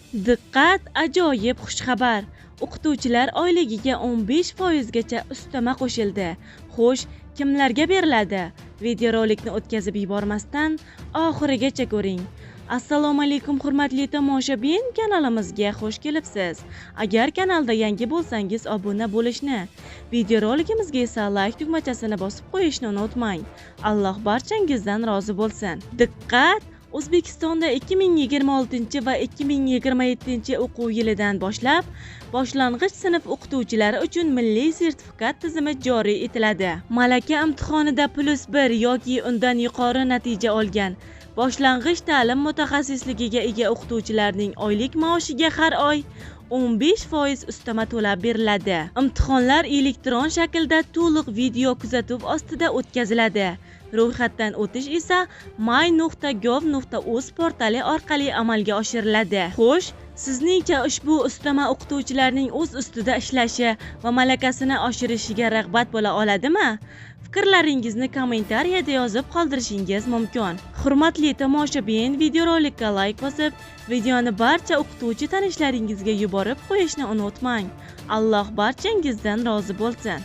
Diqqat, ajoyib xushxabar! O'qituvchilar oyligiga 15% gacha ustama qo'shildi. Xo'sh, kimlarga beriladi? Videorolikni o'tkazib yubormasdan oxirigacha ko'ring. Assalomu alaykum hurmatli tomoshabin, kanalimizga xush kelibsiz. Agar kanalda yangi bo'lsangiz obuna bo'lishni, videorolikimizga esa like tugmachasini bosib qo'yishni unutmang. Alloh barchangizdan rozi bo'lsin. Diqqat! O'zbekistonda 2026 va 2027 o'quv yilidan boshlab boshlang'ich sinf o'qituvchilari uchun milliy sertifikat tizimi joriy etiladi. Malaka imtihonida +1 yoki undan yuqori natija olgan boshlang'ich ta'lim mutaxassisligiga ega o'qituvchilarning oylik maoshiga har oy 15% ustama to'lab beriladi. Imtihonlar elektron shaklda to'liq video kuzatuv ostida o'tkaziladi. Ro'yxatdan o'tish esa my.gov.uz portali orqali amalga oshiriladi. Xo'sh, sizningcha ushbu ustama o'qituvchilarning o'z ustida ishlashi va malakasini oshirishiga rag'bat bo'la oladimi? Fikrlaringizni kommentariyada yozib qoldirishingiz mumkin. Hurmatli tomoshabin, videorolikka like bosib, videoni barcha o'qituvchi tanishlaringizga yuborib qo'yishni unutmang. Alloh barchangizdan rozi bo'lsin.